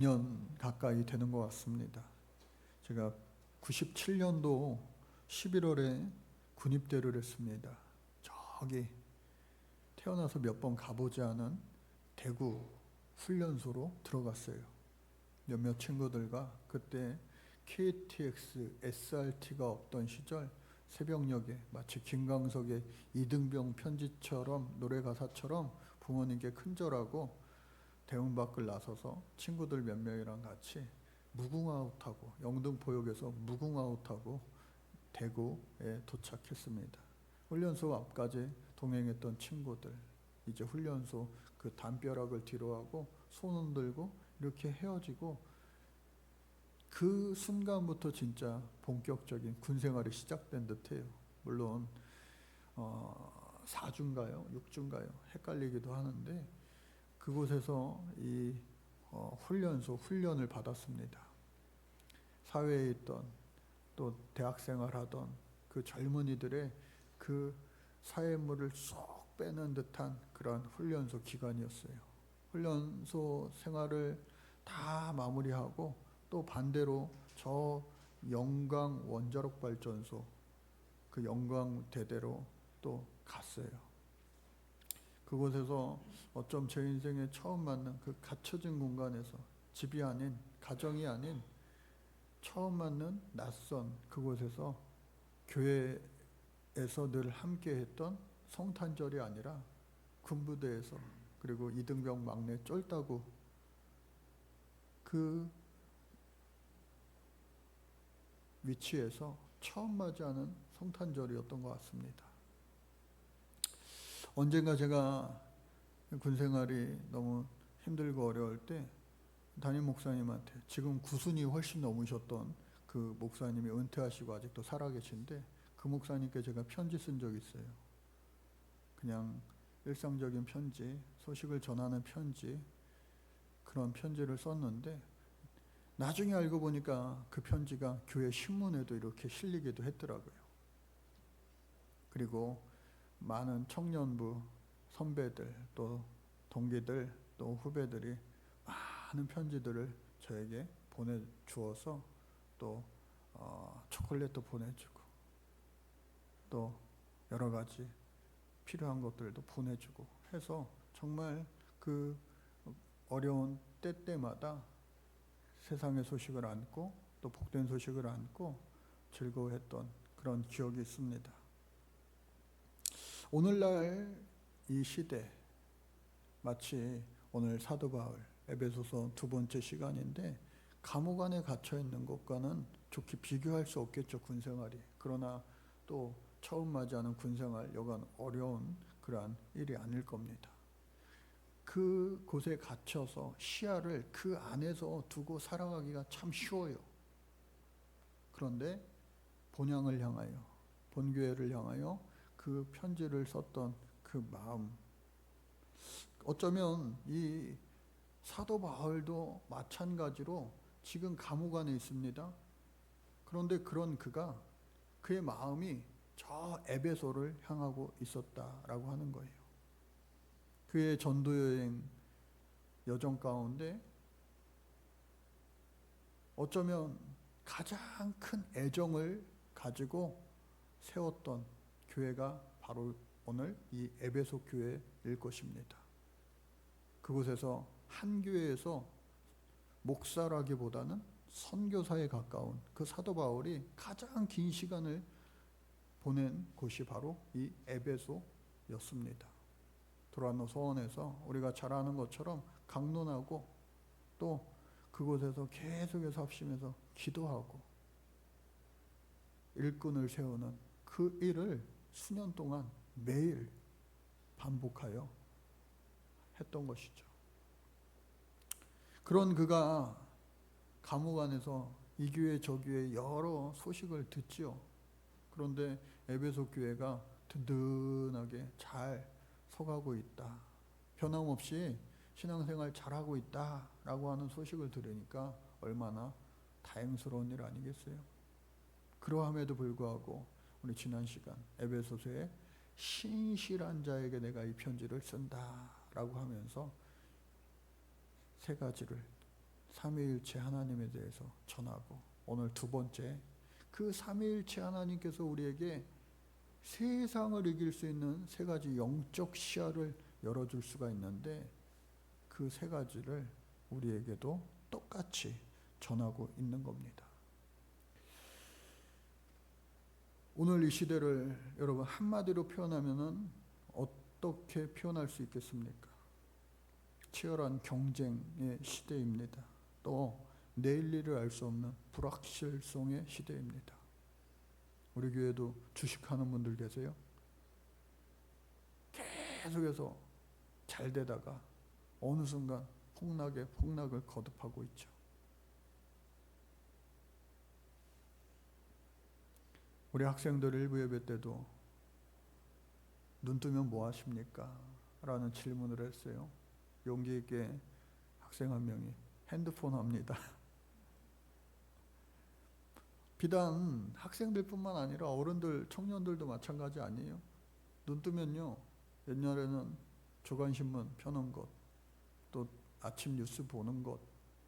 년 가까이 되는 것 같습니다. 제가 97년도 11월에 군입대를 했습니다. 저기 태어나서 몇 번 가보지 않은 대구 훈련소로 들어갔어요. 몇몇 친구들과 그때 KTX, SRT가 없던 시절 새벽녘에 마치 김광석의 이등병 편지처럼 노래 가사처럼 부모님께 큰절하고 대문 밖을 나서서 친구들 몇 명이랑 같이 무궁화호타고 영등포역에서 무궁화호타고 대구에 도착했습니다. 훈련소 앞까지 동행했던 친구들, 이제 훈련소 그 담벼락을 뒤로하고 손 흔들고 이렇게 헤어지고, 그 순간부터 진짜 본격적인 군생활이 시작된 듯해요. 물론 4주인가요? 6주인가요? 헷갈리기도 하는데 그곳에서 이 훈련소 훈련을 받았습니다. 사회에 있던 또 대학생활하던 그 젊은이들의 그 사회물을 쏙 빼는 듯한 그런 훈련소 기간이었어요. 훈련소 생활을 다 마무리하고 또 반대로 저 영광 원자력 발전소, 그 영광 대대로 또 갔어요. 그곳에서 어쩜 제 인생에 처음 만난 그 갇혀진 공간에서, 집이 아닌, 가정이 아닌 처음 만난 낯선 그곳에서 교회에서 늘 함께 했던 성탄절이 아니라 군부대에서, 그리고 이등병 막내 쫄따구 그 위치에서 처음 맞이하는 성탄절이었던 것 같습니다. 언젠가 제가 군생활이 너무 힘들고 어려울 때 담임 목사님한테, 지금 구순이 훨씬 넘으셨던 그 목사님이 은퇴하시고 아직도 살아계신데 그 목사님께 제가 편지 쓴 적이 있어요. 그냥 일상적인 편지, 소식을 전하는 편지, 그런 편지를 썼는데 나중에 알고 보니까 그 편지가 교회 신문에도 이렇게 실리기도 했더라고요. 그리고 많은 청년부 선배들, 또 동기들, 또 후배들이 많은 편지들을 저에게 보내주어서 또 초콜릿도 보내주고 또 여러 가지 필요한 것들도 보내주고 해서 정말 그 어려운 때마다 세상의 소식을 안고 또 복된 소식을 안고 즐거워했던 그런 기억이 있습니다. 오늘날 이 시대, 마치 오늘 사도 바울 에베소서 2번째 시간인데 감옥 안에 갇혀 있는 것과는 좋게 비교할 수 없겠죠, 군생활이. 그러나 또 처음 맞이하는 군생활, 여간 어려운 그러한 일이 아닐 겁니다. 그 곳에 갇혀서 시야를 그 안에서 두고 살아가기가 참 쉬워요. 그런데 본향을 향하여, 본교회를 향하여 그 편지를 썼던 그 마음, 어쩌면 이 사도 바울도 마찬가지로 지금 감옥 안에 있습니다. 그런데 그런 그의 마음이 저 에베소를 향하고 있었다라고 하는 거예요. 그의 전도여행 여정 가운데 어쩌면 가장 큰 애정을 가지고 세웠던 교회가 바로 오늘 이 에베소 교회일 것입니다. 그곳에서 한 교회에서 목사라기보다는 선교사에 가까운 그 사도 바울이 가장 긴 시간을 보낸 곳이 바로 이 에베소였습니다. 도라노 서원에서 우리가 잘 아는 것처럼 강론하고 또 그곳에서 계속해서 합심해서 기도하고 일꾼을 세우는 그 일을 수년 동안 매일 반복하여 했던 것이죠. 그런 그가 감옥 안에서 이 교회 저 교회 여러 소식을 듣지요. 그런데 에베소 교회가 든든하게 잘 서가고 있다, 변함없이 신앙생활 잘하고 있다라고 하는 소식을 들으니까 얼마나 다행스러운 일 아니겠어요? 그러함에도 불구하고 우리 지난 시간 에베소서에 신실한 자에게 내가 이 편지를 쓴다라고 하면서 세 가지를 삼위일체 하나님에 대해서 전하고, 오늘 두 번째, 그 삼위일체 하나님께서 우리에게 세상을 이길 수 있는 세 가지 영적 시야를 열어줄 수가 있는데, 그 세 가지를 우리에게도 똑같이 전하고 있는 겁니다. 오늘 이 시대를 여러분 한마디로 표현하면은 어떻게 표현할 수 있겠습니까? 치열한 경쟁의 시대입니다. 또 내일 일을 알 수 없는 불확실성의 시대입니다. 우리 교회도 주식하는 분들 계세요? 계속해서 잘 되다가 어느 순간 폭락을 거듭하고 있죠. 우리 학생들 일부 예배 때도 눈 뜨면 뭐 하십니까? 라는 질문을 했어요. 용기 있게 학생 한 명이 핸드폰 합니다. 비단 학생들뿐만 아니라 어른들, 청년들도 마찬가지 아니에요? 눈 뜨면요, 옛날에는 조간신문 펴는 것, 또 아침 뉴스 보는 것,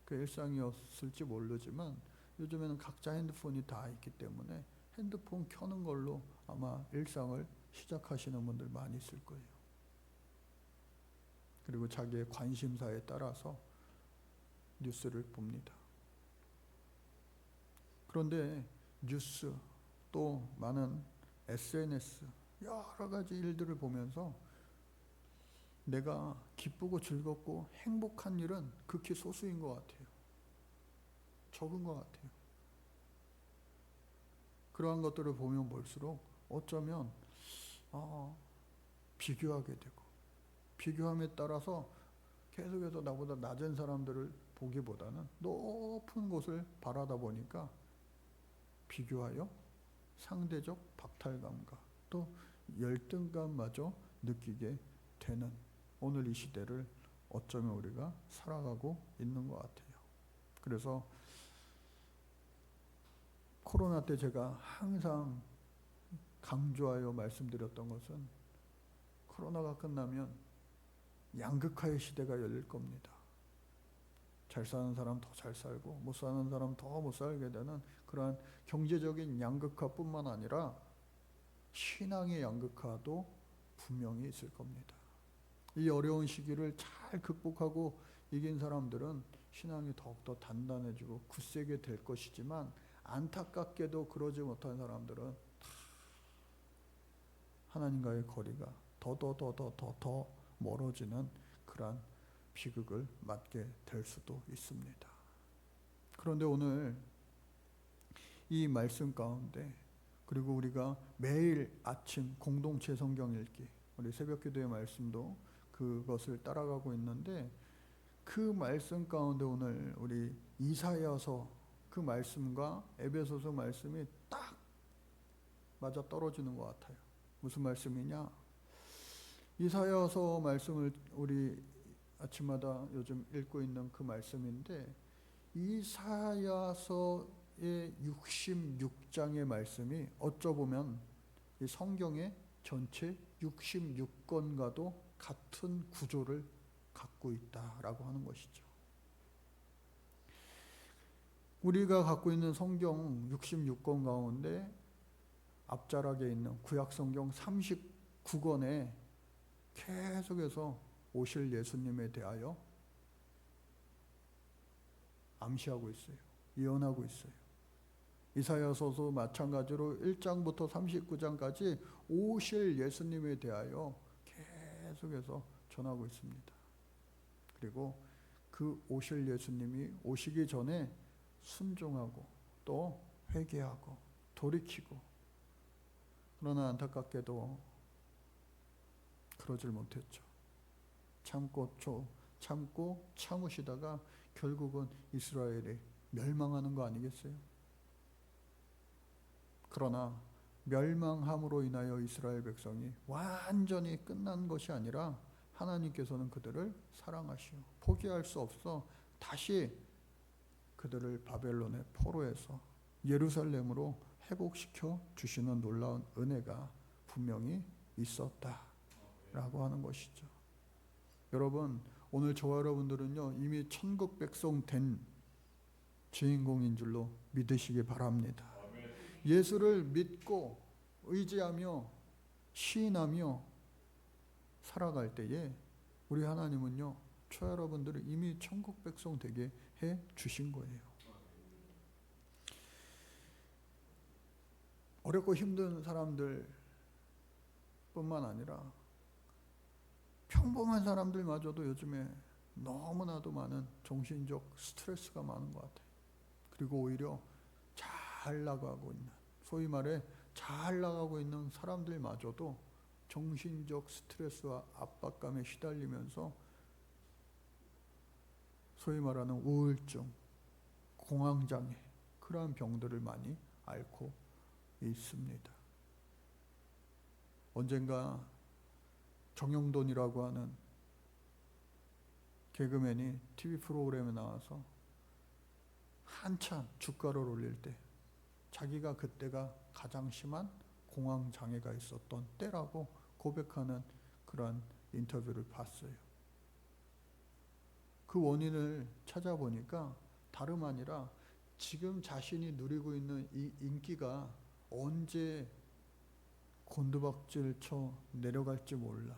그 일상이었을지 모르지만 요즘에는 각자 핸드폰이 다 있기 때문에 핸드폰 켜는 걸로 아마 일상을 시작하시는 분들 많이 있을 거예요. 그리고 자기의 관심사에 따라서 뉴스를 봅니다. 그런데 뉴스, 또 많은 SNS, 여러 가지 일들을 보면서 내가 기쁘고 즐겁고 행복한 일은 극히 소수인 것 같아요. 적은 것 같아요. 그러한 것들을 보면 볼수록 어쩌면 비교하게 되고, 비교함에 따라서 계속해서 나보다 낮은 사람들을 보기보다는 높은 곳을 바라다 보니까 비교하여 상대적 박탈감과 또 열등감마저 느끼게 되는 오늘 이 시대를 어쩌면 우리가 살아가고 있는 것 같아요. 그래서 코로나 때 제가 항상 강조하여 말씀드렸던 것은, 코로나가 끝나면 양극화의 시대가 열릴 겁니다. 잘 사는 사람 더 잘 살고 못 사는 사람 더 못 살게 되는 그러한 경제적인 양극화뿐만 아니라 신앙의 양극화도 분명히 있을 겁니다. 이 어려운 시기를 잘 극복하고 이긴 사람들은 신앙이 더욱더 단단해지고 굳세게 될 것이지만, 안타깝게도 그러지 못한 사람들은 하나님과의 거리가 더 멀어지는 그러한 비극을 맞게 될 수도 있습니다. 그런데 오늘 이 말씀 가운데, 그리고 우리가 매일 아침 공동체 성경 읽기, 우리 새벽기도의 말씀도 그것을 따라가고 있는데, 그 말씀 가운데 오늘 우리 이사야서 그 말씀과 에베소서 말씀이 딱 맞아 떨어지는 것 같아요. 무슨 말씀이냐? 이사야서 말씀을 우리 아침마다 요즘 읽고 있는 그 말씀인데, 이사야서의 66장의 말씀이 어쩌보면 이 성경의 전체 66권과도 같은 구조를 갖고 있다라고 하는 것이죠. 우리가 갖고 있는 성경 66권 가운데 앞자락에 있는 구약성경 39권에 계속해서 오실 예수님에 대하여 암시하고 있어요. 예언하고 있어요. 이사야서도 마찬가지로 1장부터 39장까지 오실 예수님에 대하여 계속해서 전하고 있습니다. 그리고 그 오실 예수님이 오시기 전에 순종하고 또 회개하고 돌이키고, 그러나 안타깝게도 그러질 못했죠. 참고 참으시다가 결국은 이스라엘이 멸망하는 거 아니겠어요? 그러나 멸망함으로 인하여 이스라엘 백성이 완전히 끝난 것이 아니라, 하나님께서는 그들을 사랑하시오 포기할 수 없어 다시 그들을 바벨론의 포로에서 예루살렘으로 회복시켜 주시는 놀라운 은혜가 분명히 있었다라고 하는 것이죠. 여러분, 오늘 저와 여러분들은요, 이미 천국 백성 된 주인공인 줄로 믿으시기 바랍니다. 예수를 믿고 의지하며 시인하며 살아갈 때에 우리 하나님은요, 저 여러분들을 이미 천국 백성 되게 해 주신 거예요. 어렵고 힘든 사람들 뿐만 아니라 평범한 사람들마저도 요즘에 너무나도 많은 정신적 스트레스가 많은 것 같아요. 그리고 오히려 잘 나가고 있는, 소위 말해 잘 나가고 있는 사람들마저도 정신적 스트레스와 압박감에 시달리면서 소위 말하는 우울증, 공황장애, 그러한 병들을 많이 앓고 있습니다. 언젠가 정영돈이라고 하는 개그맨이 TV 프로그램에 나와서 한참 주가를 올릴 때 자기가 그때가 가장 심한 공황장애가 있었던 때라고 고백하는 그런 인터뷰를 봤어요. 그 원인을 찾아보니까 다름 아니라 지금 자신이 누리고 있는 이 인기가 언제 곤두박질 쳐 내려갈지 몰라.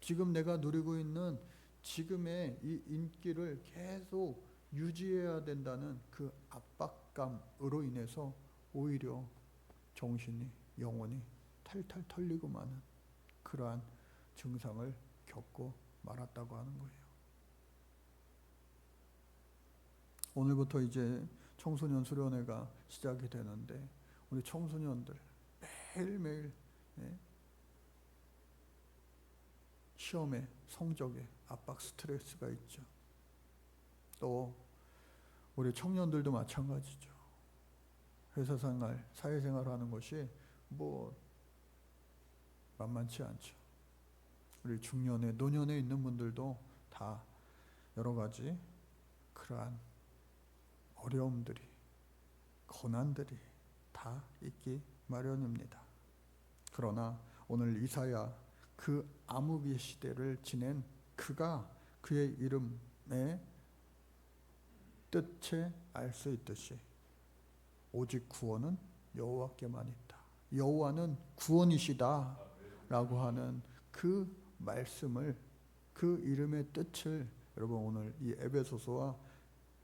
지금 내가 누리고 있는 지금의 이 인기를 계속 유지해야 된다는 그 압박감으로 인해서 오히려 정신이, 영혼이 탈탈 털리고 마는 그러한 증상을 겪고 말았다고 하는 거예요. 오늘부터 이제 청소년 수련회가 시작이 되는데 우리 청소년들 매일매일 시험에, 성적에 압박, 스트레스가 있죠. 또 우리 청년들도 마찬가지죠. 회사생활, 사회생활 하는 것이 뭐 만만치 않죠. 우리 중년에, 노년에 있는 분들도 다 여러 가지 그러한 어려움들이, 고난들이 다 있기 마련입니다. 그러나 오늘 이사야, 그 암흑의 시대를 지낸 그가 그의 이름의 뜻에 알 수 있듯이 오직 구원은 여호와께만 있다. 여호와는 구원이시다 라고 하는 그 말씀을, 그 이름의 뜻을 여러분 오늘 이 에베소서와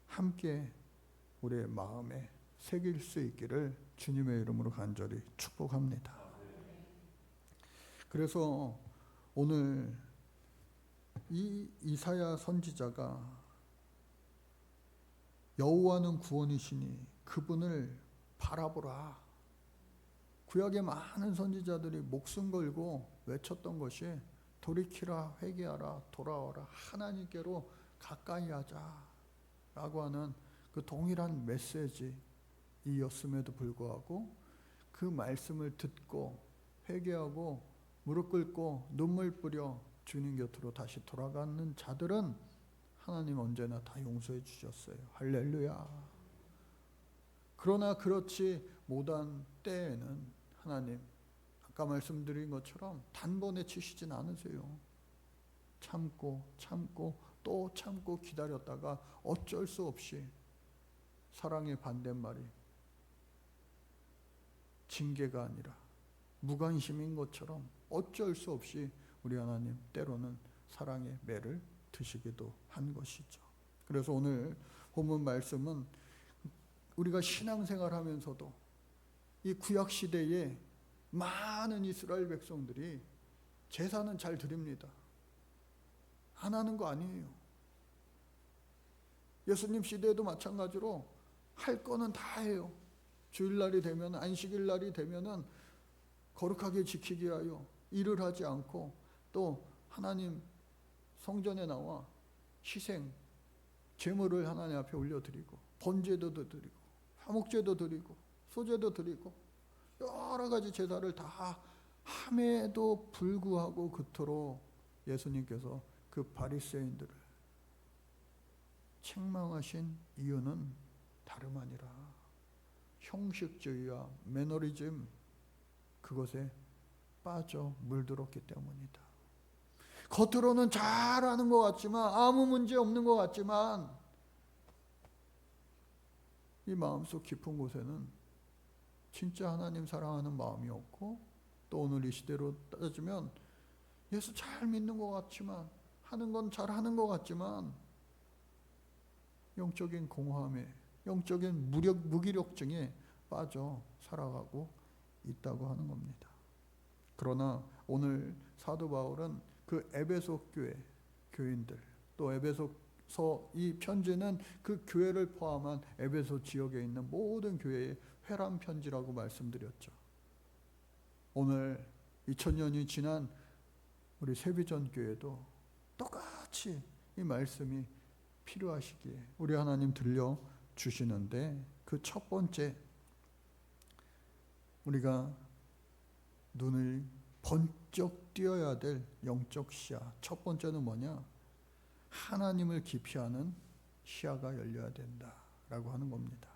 함께 우리의 마음에 새길 수 있기를 주님의 이름으로 간절히 축복합니다. 그래서 오늘 이 이사야 선지자가 여호와는 구원이시니 그분을 바라보라. 구약의 많은 선지자들이 목숨 걸고 외쳤던 것이 돌이키라, 회개하라, 돌아와라, 하나님께로 가까이 하자 라고 하는 그 동일한 메시지이었음에도 불구하고 그 말씀을 듣고 회개하고 무릎 꿇고 눈물 뿌려 주님 곁으로 다시 돌아가는 자들은 하나님 언제나 다 용서해 주셨어요. 할렐루야. 그러나 그렇지 못한 때에는 하나님, 아까 말씀드린 것처럼 단번에 치시진 않으세요. 참고 또 참고 기다렸다가 어쩔 수 없이 사랑의 반대말이 징계가 아니라 무관심인 것처럼 어쩔 수 없이 우리 하나님 때로는 사랑의 매를 드시기도 한 것이죠. 그래서 오늘 본문 말씀은 우리가 신앙생활 하면서도 이 구약 시대에 많은 이스라엘 백성들이 제사는 잘 드립니다. 안 하는 거 아니에요. 예수님 시대에도 마찬가지로 할 거는 다 해요. 주일날이 되면, 안식일날이 되면은 거룩하게 지키게 하여 일을 하지 않고 또 하나님 성전에 나와 희생, 제물을 하나님 앞에 올려드리고 번제도 드리고 화목제도 드리고 소제도 드리고 여러 가지 제사를 다 함에도 불구하고 그토록 예수님께서 그 바리새인들을 책망하신 이유는 다름 아니라 형식주의와 매너리즘, 그것에 빠져 물들었기 때문이다. 겉으로는 잘하는 것 같지만, 아무 문제 없는 것 같지만 이 마음속 깊은 곳에는 진짜 하나님 사랑하는 마음이 없고, 또 오늘 이 시대로 따지면 예수 잘 믿는 것 같지만, 하는 건 잘 하는 것 같지만 영적인 공허함에, 영적인 무기력증에 빠져 살아가고 있다고 하는 겁니다. 그러나 오늘 사도 바울은 그 에베소 교인들, 또 에베소서 이 편지는 그 교회를 포함한 에베소 지역에 있는 모든 교회의 회람 편지라고 말씀드렸죠. 오늘 2000년이 지난 우리 세비전 교회도 똑같이 이 말씀이 필요하시기에 우리 하나님 들려주시는데, 그 첫 번째 우리가 눈을 번쩍 띄어야 될 영적 시야, 첫 번째는 뭐냐? 하나님을 깊이 아는 시야가 열려야 된다라고 하는 겁니다.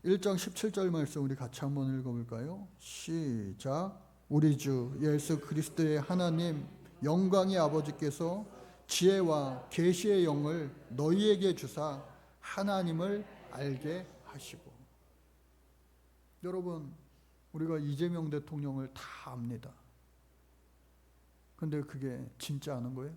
1장 17절 말씀 우리 같이 한번 읽어볼까요? 시작. 우리 주 예수 그리스도의 하나님 영광의 아버지께서 지혜와 계시의 영을 너희에게 주사 하나님을 알게 하시고. 여러분, 우리가 이재명 대통령을 다 압니다. 근데 그게 진짜 아는 거예요?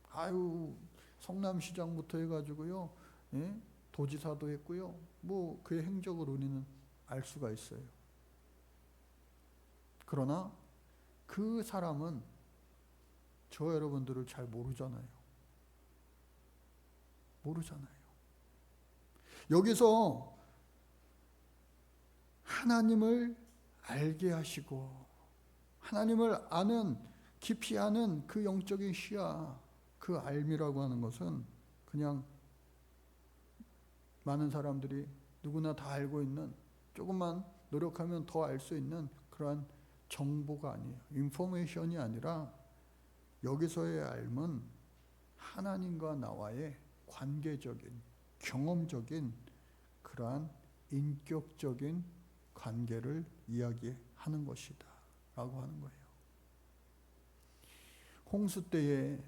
아유, 성남시장부터 해가지고요, 예? 도지사도 했고요, 뭐 그의 행적을 우리는 알 수가 있어요. 그러나 그 사람은 저 여러분들을 잘 모르잖아요. 여기서 하나님을 알게 하시고, 하나님을 아는, 깊이 아는 그 영적인 시야, 그 알미라고 하는 것은 그냥 많은 사람들이 누구나 다 알고 있는, 조금만 노력하면 더 알 수 있는 그러한 정보가 아니에요. 인포메이션이 아니라 여기서의 알은 하나님과 나와의 관계적인, 경험적인 그러한 인격적인 관계를 이야기하는 것이다 라고 하는 거예요. 홍수 때에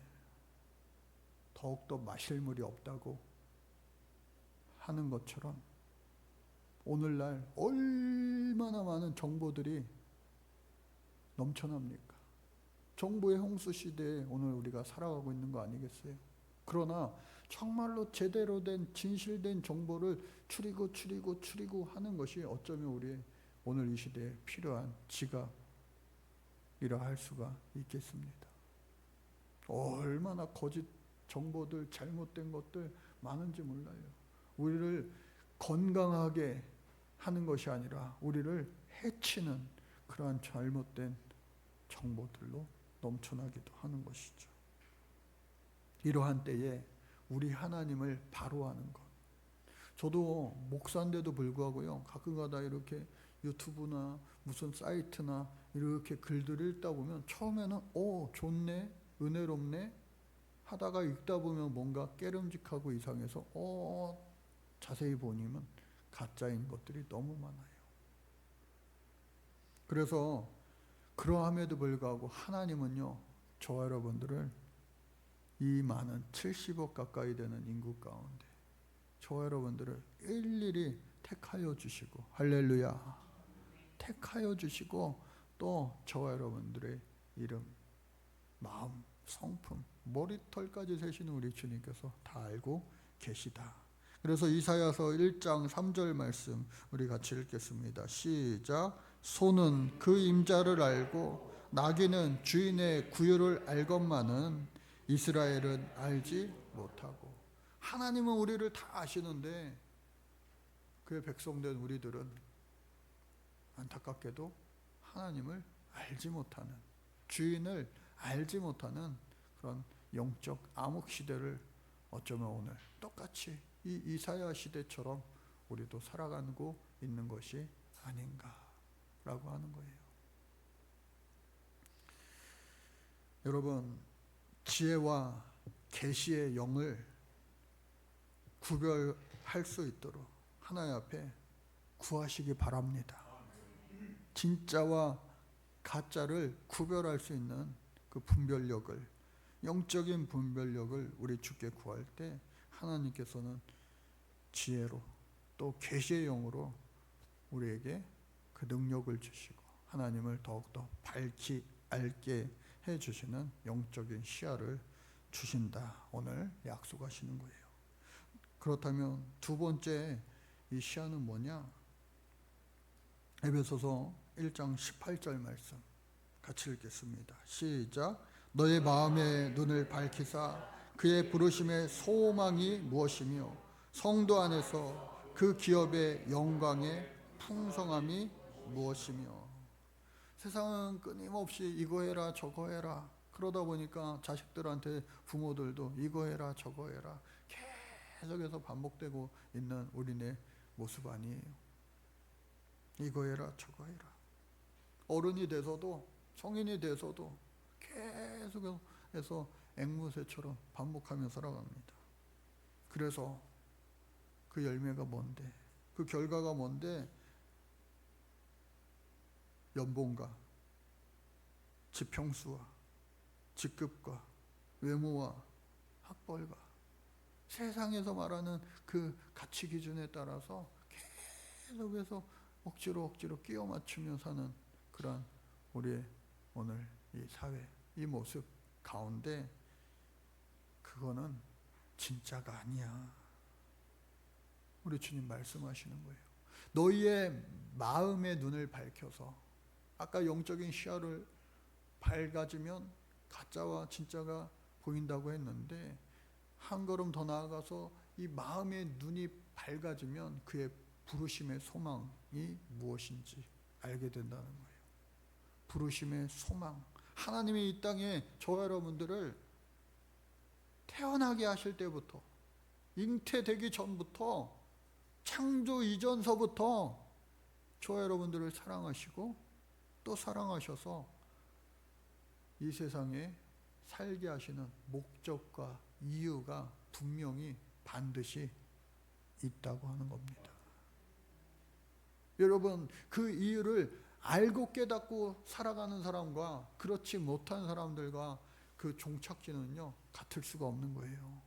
더욱더 마실 물이 없다고 하는 것처럼 오늘날 얼마나 많은 정보들이 넘쳐납니까? 정보의 홍수 시대에 오늘 우리가 살아가고 있는 거 아니겠어요? 그러나 정말로 제대로 된 진실된 정보를 추리고 하는 것이 어쩌면 우리의 오늘 이 시대에 필요한 지갑이라 할 수가 있겠습니다. 얼마나 거짓 정보들, 잘못된 것들 많은지 몰라요. 우리를 건강하게 하는 것이 아니라 우리를 해치는 그러한 잘못된 정보들로 넘쳐나기도 하는 것이죠. 이러한 때에 우리 하나님을 바로 아는 것. 저도 목사인데도 불구하고요, 가끔가다 이렇게 유튜브나 무슨 사이트나 이렇게 글들을 읽다 보면 처음에는 좋네, 은혜롭네 하다가 읽다 보면 뭔가 깨름직하고 이상해서 자세히 보니면 가짜인 것들이 너무 많아요. 그래서 그러함에도 불구하고 하나님은요, 저와 여러분들을 이 많은 70억 가까이 되는 인구 가운데 저와 여러분들을 일일이 택하여 주시고, 할렐루야, 택하여 주시고, 또 저와 여러분들의 이름, 마음, 성품, 머리털까지 세시는 우리 주님께서 다 알고 계시다. 그래서 이사야서 1장 3절 말씀 우리 같이 읽겠습니다. 시작. 소는 그 임자를 알고 나귀는 주인의 구유를 알건만은 이스라엘은 알지 못하고. 하나님은 우리를 다 아시는데 그의 백성된 우리들은 안타깝게도 하나님을 알지 못하는, 주인을 알지 못하는 그런 영적 암흑 시대를 어쩌면 오늘 똑같이 이 이사야 시대처럼 우리도 살아가고 있는 것이 아닌가라고 하는 거예요. 여러분, 지혜와 계시의 영을 구별할 수 있도록 하나님 앞에 구하시기 바랍니다. 진짜와 가짜를 구별할 수 있는 그 분별력을, 영적인 분별력을 우리 주께 구할 때 하나님께서는 지혜로 또 계시의 영으로 우리에게 그 능력을 주시고 하나님을 더욱더 밝히 알게 해주시는 영적인 시야를 주신다. 오늘 약속하시는 거예요. 그렇다면 두 번째 이 시야는 뭐냐? 에베소서 1장 18절 말씀 같이 읽겠습니다. 시작. 너의 마음의 눈을 밝히사 그의 부르심의 소망이 무엇이며 성도 안에서 그 기업의 영광의 풍성함이 무엇이며. 세상은 끊임없이 이거 해라 저거 해라 그러다 보니까 자식들한테 부모들도 이거 해라 저거 해라 계속해서 반복되고 있는 우리네 모습 아니에요. 이거 해라 저거 해라. 어른이 돼서도 성인이 돼서도 계속해서 앵무새처럼 반복하며 살아갑니다. 그래서 그 열매가 뭔데? 그 결과가 뭔데? 연봉과 지평수와 직급과 외모와 학벌과 세상에서 말하는 그 가치 기준에 따라서 계속해서 억지로 끼워 맞추며 사는 그러한 우리의 오늘 이 사회, 이 모습 가운데 그거는 진짜가 아니야. 우리 주님 말씀하시는 거예요. 너희의 마음의 눈을 밝혀서, 아까 영적인 시야를 밝아지면 가짜와 진짜가 보인다고 했는데 한 걸음 더 나아가서 이 마음의 눈이 밝아지면 그의 부르심의 소망이 무엇인지 알게 된다는 거예요. 부르심의 소망. 하나님이 이 땅에 저와 여러분들을 태어나게 하실 때부터, 잉태되기 전부터, 창조 이전서부터 저와 여러분들을 사랑하시고 또 사랑하셔서 이 세상에 살게 하시는 목적과 이유가 분명히 반드시 있다고 하는 겁니다. 여러분, 그 이유를 알고 깨닫고 살아가는 사람과 그렇지 못한 사람들과 그 종착지는요 같을 수가 없는 거예요.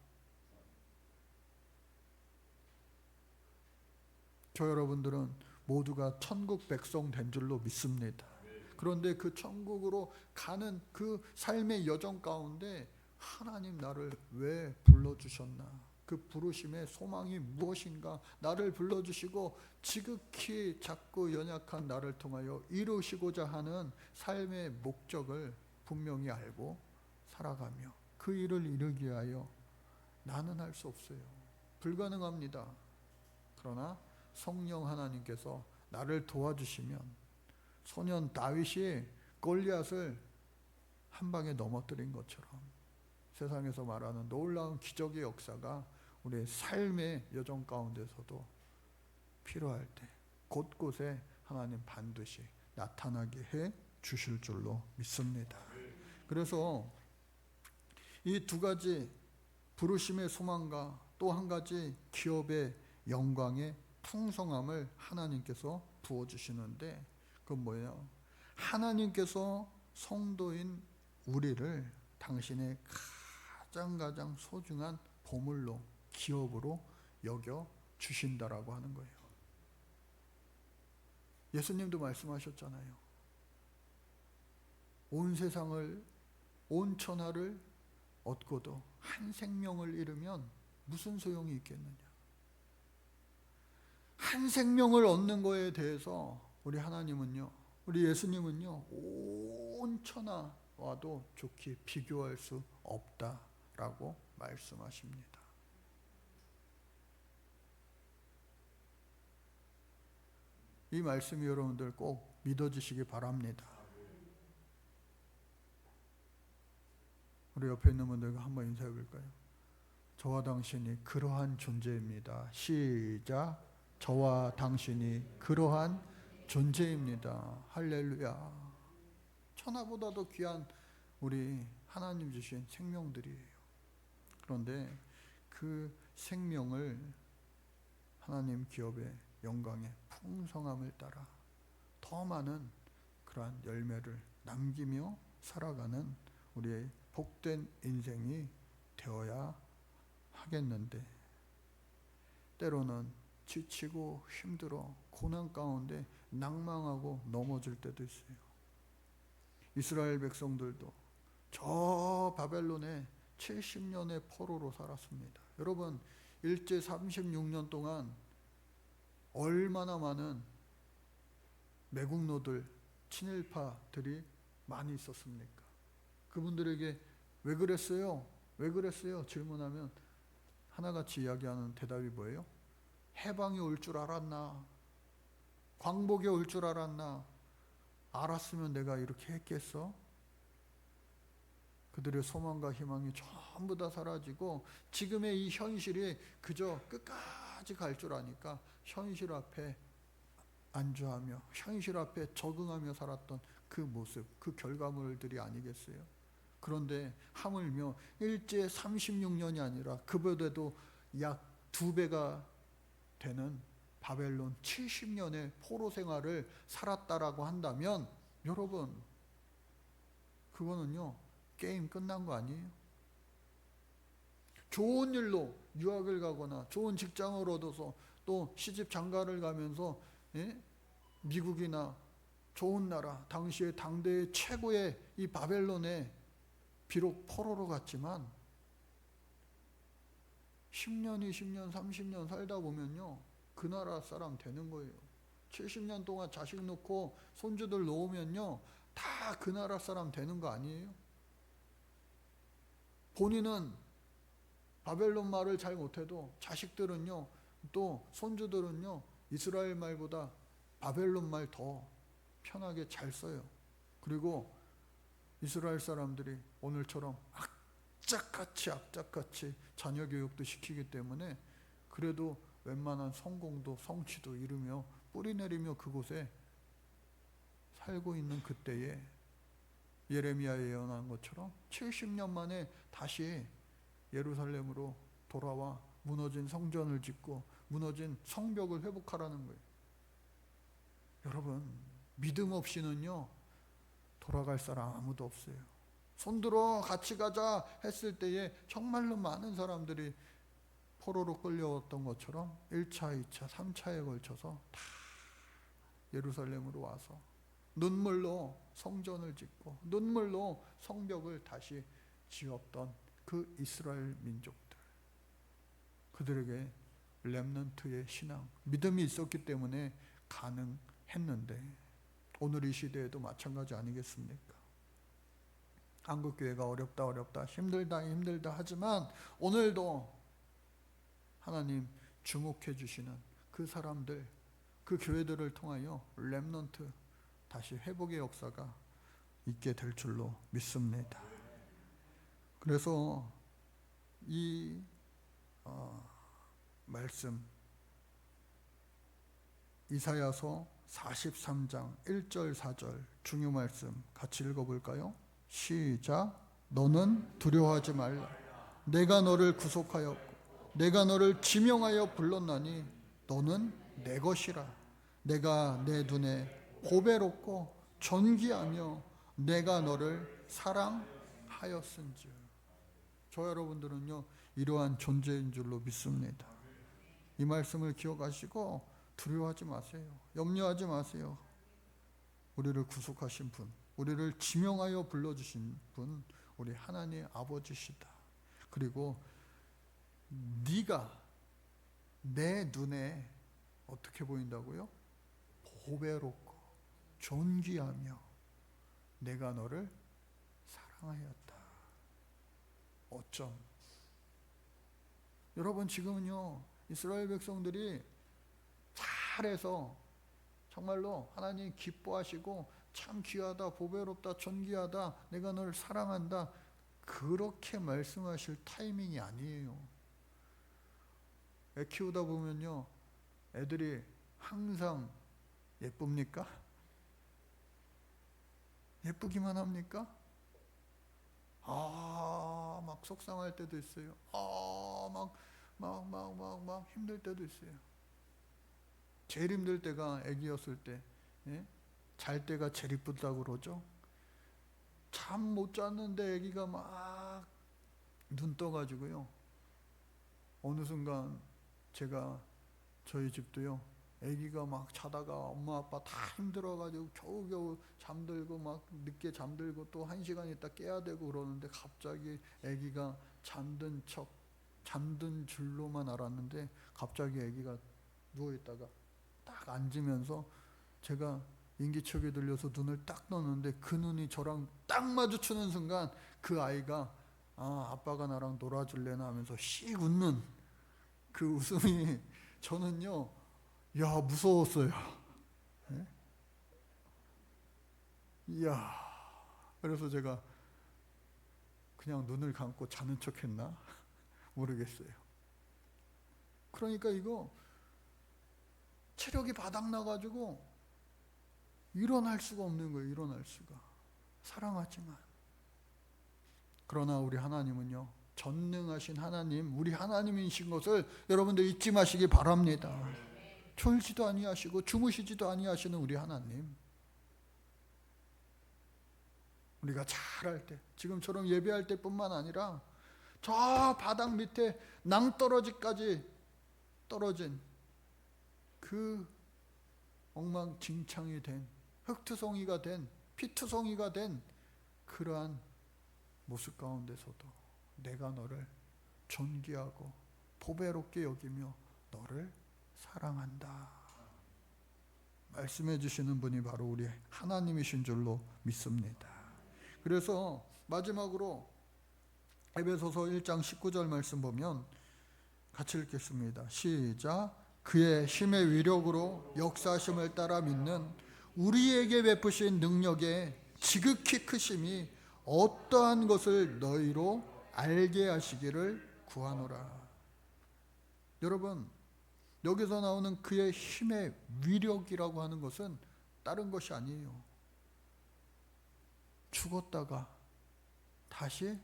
저 여러분들은 모두가 천국 백성 된 줄로 믿습니다. 그런데 그 천국으로 가는 그 삶의 여정 가운데 하나님 나를 왜 불러주셨나? 그 부르심의 소망이 무엇인가? 나를 불러주시고 지극히 작고 연약한 나를 통하여 이루시고자 하는 삶의 목적을 분명히 알고 살아가며 그 일을 이루기 위하여 나는 할 수 없어요. 불가능합니다. 그러나 성령 하나님께서 나를 도와주시면 소년 다윗이 골리앗을 한 방에 넘어뜨린 것처럼 세상에서 말하는 놀라운 기적의 역사가 우리의 삶의 여정 가운데서도 필요할 때 곳곳에 하나님 반드시 나타나게 해 주실 줄로 믿습니다. 그래서 이 두 가지 부르심의 소망과 또 한 가지 기업의 영광의 풍성함을 하나님께서 부어주시는데 그건 뭐예요? 하나님께서 성도인 우리를 당신의 가장 소중한 보물로 기업으로 여겨 주신다라고 하는 거예요. 예수님도 말씀하셨잖아요. 온 세상을, 온 천하를 얻고도 한 생명을 잃으면 무슨 소용이 있겠느냐. 한 생명을 얻는 거에 대해서 우리 하나님은요, 우리 예수님은요, 온 천하와도 좋게 비교할 수 없다라고 말씀하십니다. 이 말씀이 여러분들 꼭 믿어지시기 바랍니다. 우리 옆에 있는 분들과 한번 인사해 볼까요? 저와 당신이 그러한 존재입니다. 시작. 저와 당신이 그러한 존재입니다. 할렐루야. 천하보다도 귀한 우리 하나님 주신 생명들이에요. 그런데 그 생명을 하나님 기업의 영광의 풍성함을 따라 더 많은 그러한 열매를 남기며 살아가는 우리의 복된 인생이 되어야 하겠는데 때로는 지치고 힘들어 고난 가운데 낭망하고 넘어질 때도 있어요. 이스라엘 백성들도 저 바벨론에 70년의 포로로 살았습니다. 여러분, 일제 36년 동안 얼마나 많은 매국노들, 친일파들이 많이 있었습니까? 그분들에게 왜 그랬어요? 왜 그랬어요? 질문하면 하나같이 이야기하는 대답이 뭐예요? 해방이 올 줄 알았나? 광복이 올 줄 알았나? 알았으면 내가 이렇게 했겠어? 그들의 소망과 희망이 전부 다 사라지고 지금의 이 현실이 그저 끝까지 갈 줄 아니까 현실 앞에 안주하며 현실 앞에 적응하며 살았던 그 모습, 그 결과물들이 아니겠어요? 그런데 하물며 일제 36년이 아니라 그보다도 약 2배가 되는 바벨론 70년의 포로 생활을 살았다라고 한다면 여러분, 그거는요 게임 끝난 거 아니에요? 좋은 일로 유학을 가거나 좋은 직장을 얻어서 또 시집 장가를 가면서 미국이나 좋은 나라, 당시의 당대의 최고의 이 바벨론에 비록 포로로 갔지만 10년, 20년, 30년 살다 보면요 그 나라 사람 되는 거예요. 70년 동안 자식 놓고 손주들 놓으면요 다 그 나라 사람 되는 거 아니에요? 본인은 바벨론 말을 잘 못해도 자식들은요 또 손주들은요 이스라엘 말보다 바벨론 말 더 편하게 잘 써요. 그리고 이스라엘 사람들이 오늘처럼 악착같이 자녀 교육도 시키기 때문에 그래도 웬만한 성공도 성취도 이루며 뿌리 내리며 그곳에 살고 있는 그때에 예레미야에 예언한 것처럼 70년 만에 다시 예루살렘으로 돌아와 무너진 성전을 짓고 무너진 성벽을 회복하라는 거예요. 여러분, 믿음 없이는요 돌아갈 사람 아무도 없어요. 손들어 같이 가자 했을 때에 정말로 많은 사람들이 포로로 끌려왔던 것처럼 1차, 2차, 3차에 걸쳐서 다 예루살렘으로 와서 눈물로 성전을 짓고 눈물로 성벽을 다시 지었던 그 이스라엘 민족들, 그들에게 렘넌트의 신앙, 믿음이 있었기 때문에 가능했는데 오늘 이 시대에도 마찬가지 아니겠습니까? 한국교회가 어렵다 힘들다 하지만 오늘도 하나님 주목해 주시는 그 사람들, 그 교회들을 통하여 렘넌트 다시 회복의 역사가 있게 될 줄로 믿습니다. 그래서 이 말씀 이사야서 43장 1절 4절 중요 말씀 같이 읽어볼까요? 시작. 너는 두려워하지 말라. 내가 너를 구속하였고 내가 너를 지명하여 불렀나니 너는 내 것이라. 내가 내 눈에 보배롭고 존귀하며 내가 너를 사랑하였은즉. 저 여러분들은요 이러한 존재인 줄로 믿습니다. 이 말씀을 기억하시고 두려워하지 마세요. 염려하지 마세요. 우리를 구속하신 분, 우리를 지명하여 불러주신 분, 우리 하나님의 아버지시다. 그리고 네가 내 눈에 어떻게 보인다고요? 보배롭고 존귀하며 내가 너를 사랑하였다. 어쩜? 여러분, 지금은요 이스라엘 백성들이 잘해서 정말로 하나님 기뻐하시고 참 귀하다, 보배롭다, 존귀하다, 내가 너를 사랑한다, 그렇게 말씀하실 타이밍이 아니에요. 애 키우다 보면요 애들이 항상 예쁩니까? 예쁘기만 합니까? 막 속상할 때도 있어요. 막 힘들 때도 있어요. 제일 힘들 때가 애기였을 때, 잘 때가 제일 이쁘다고 그러죠. 잠 못 잤는데 애기가 막 눈 떠가지고요. 어느 순간 제가 저희 집도요, 아기가 막 자다가 엄마 아빠 다 힘들어가지고 겨우겨우 잠들고 막 늦게 잠들고 또 1시간 있다 깨야 되고 그러는데 갑자기 아기가 잠든 줄로만 알았는데 갑자기 아기가 누워있다가 딱 앉으면서 제가 인기척이 들려서 눈을 딱 떴는데 그 눈이 저랑 딱 마주치는 순간 그 아이가 아빠가 나랑 놀아줄래나 하면서 씩 웃는 그 웃음이 저는요, 야, 무서웠어요. 네? 이야. 그래서 제가 그냥 눈을 감고 자는 척 했나? 모르겠어요. 그러니까 이거 체력이 바닥나가지고 일어날 수가 없는 거예요. 일어날 수가. 사랑하지만. 그러나 우리 하나님은요, 전능하신 하나님, 우리 하나님이신 것을 여러분들 잊지 마시기 바랍니다. 졸지도 아니하시고 주무시지도 아니하시는 우리 하나님. 우리가 잘할 때, 지금처럼 예배할 때뿐만 아니라 저 바닥 밑에 낭떠러지까지 떨어진 그 엉망진창이 된, 흙투성이가 된, 피투성이가 된 그러한 모습 가운데서도 내가 너를 존귀하고 보배롭게 여기며 너를 사랑한다 말씀해 주시는 분이 바로 우리 하나님이신 줄로 믿습니다. 그래서 마지막으로 에베소서 1장 19절 말씀 보면 같이 읽겠습니다. 시작. 그의 힘의 위력으로 역사하심을 따라 믿는 우리에게 베푸신 능력의 지극히 크심이 어떠한 것을 너희로 알게 하시기를 구하노라. 여러분, 여기서 나오는 그의 힘의 위력이라고 하는 것은 다른 것이 아니에요. 죽었다가 다시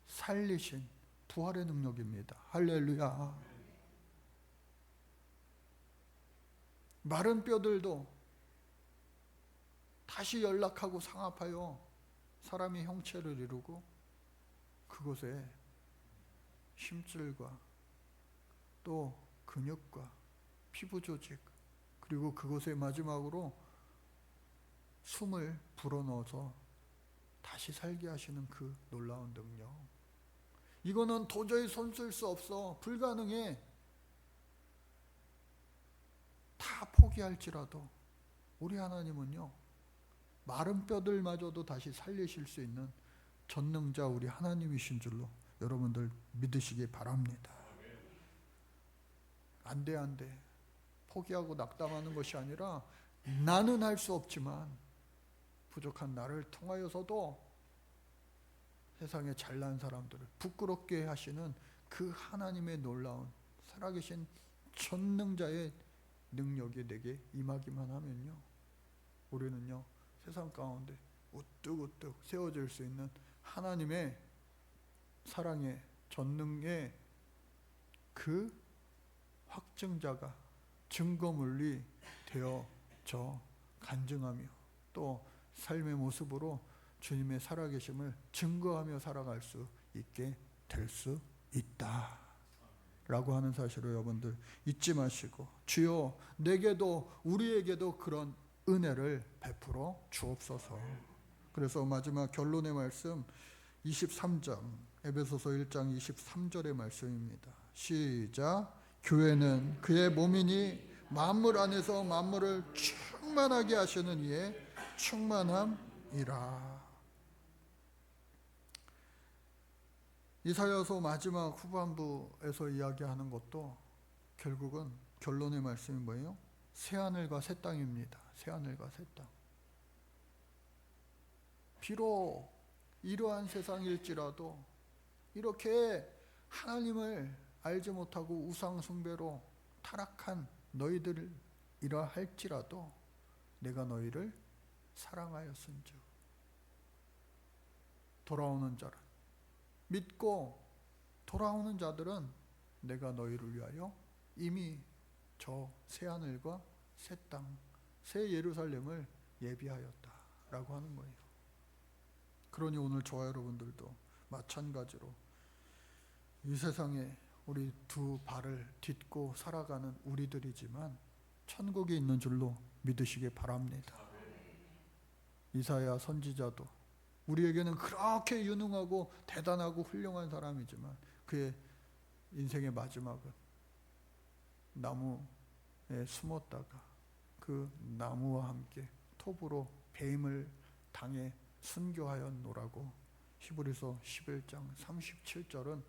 살리신 부활의 능력입니다. 할렐루야. 마른 뼈들도 다시 연락하고 상합하여 사람이 형체를 이루고 그곳에 힘줄과 또 근육과 피부 조직, 그리고 그곳에 마지막으로 숨을 불어넣어서 다시 살게 하시는 그 놀라운 능력. 이거는 도저히 손쓸 수 없어. 불가능해. 다 포기할지라도 우리 하나님은요, 마른 뼈들마저도 다시 살리실 수 있는 전능자 우리 하나님이신 줄로 여러분들 믿으시기 바랍니다. 안 돼. 포기하고 낙담하는 것이 아니라 나는 할 수 없지만 부족한 나를 통하여서도 세상에 잘난 사람들을 부끄럽게 하시는 그 하나님의 놀라운 살아계신 전능자의 능력이 내게 임하기만 하면요, 우리는요 세상 가운데 우뚝우뚝 세워질 수 있는 하나님의 사랑의 전능의 그 확증자가 증거물이 되어져 간증하며 또 삶의 모습으로 주님의 살아계심을 증거하며 살아갈 수 있게 될 수 있다 라고 하는 사실을 여러분들 잊지 마시고, 주여 내게도 우리에게도 그런 은혜를 베풀어 주옵소서. 그래서 마지막 결론의 말씀 23장 에베소서 1장 23절의 말씀입니다. 시작. 교회는 그의 몸이니 만물 안에서 만물을 충만하게 하시는 이의 충만함이라. 이사야서 마지막 후반부에서 이야기하는 것도 결국은 결론의 말씀이 뭐예요? 새하늘과 새 땅입니다. 새하늘과 새 땅. 비록 이러한 세상일지라도 이렇게 하나님을 알지 못하고 우상 숭배로 타락한 너희들이라 할지라도 내가 너희를 사랑하였은즉 돌아오는 자는, 믿고 돌아오는 자들은 내가 너희를 위하여 이미 저 새하늘과 새 땅, 새 예루살렘을 예비하였다라고 하는 거예요. 그러니 오늘 저와 여러분들도 마찬가지로 이 세상에 우리 두 발을 딛고 살아가는 우리들이지만 천국에 있는 줄로 믿으시기 바랍니다. 이사야 선지자도 우리에게는 그렇게 유능하고 대단하고 훌륭한 사람이지만 그의 인생의 마지막은 나무에 숨었다가 그 나무와 함께 톱으로 배임을 당해 순교하였노라고 히브리서 11장 37절은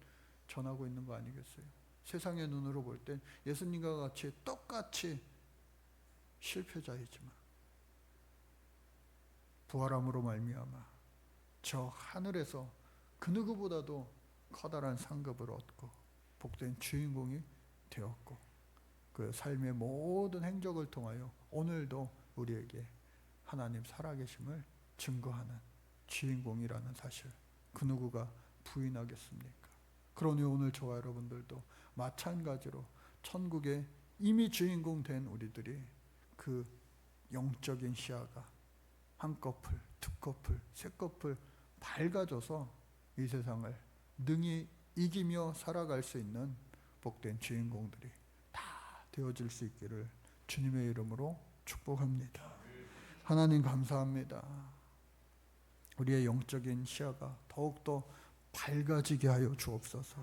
전하고 있는 거 아니겠어요? 세상의 눈으로 볼 땐 예수님과 같이 똑같이 실패자이지만 부활함으로 말미암아 저 하늘에서 그 누구보다도 커다란 상급을 얻고 복된 주인공이 되었고 그 삶의 모든 행적을 통하여 오늘도 우리에게 하나님 살아계심을 증거하는 주인공이라는 사실, 그 누구가 부인하겠습니까? 그러니 오늘 저와 여러분들도 마찬가지로 천국에 이미 주인공 된 우리들이 그 영적인 시야가 한꺼풀, 두꺼풀, 세꺼풀 밝아져서 이 세상을 능히 이기며 살아갈 수 있는 복된 주인공들이 다 되어질 수 있기를 주님의 이름으로 축복합니다. 하나님 감사합니다. 우리의 영적인 시야가 더욱더 밝아지게 하여 주옵소서.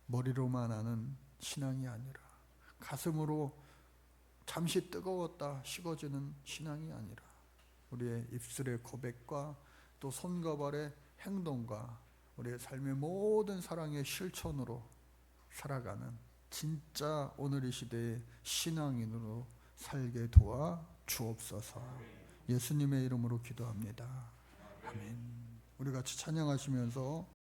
머리로만 아는 신앙이 아니라 가슴으로 잠시 뜨거웠다 식어지는 신앙이 아니라 우리의 입술의 고백과 또 손과 발의 행동과 우리의 삶의 모든 사랑의 실천으로 살아가는 진짜 오늘 이 시대의 신앙인으로 살게 도와 주옵소서. 예수님의 이름으로 기도합니다. 아멘. 우리 같이 찬양하시면서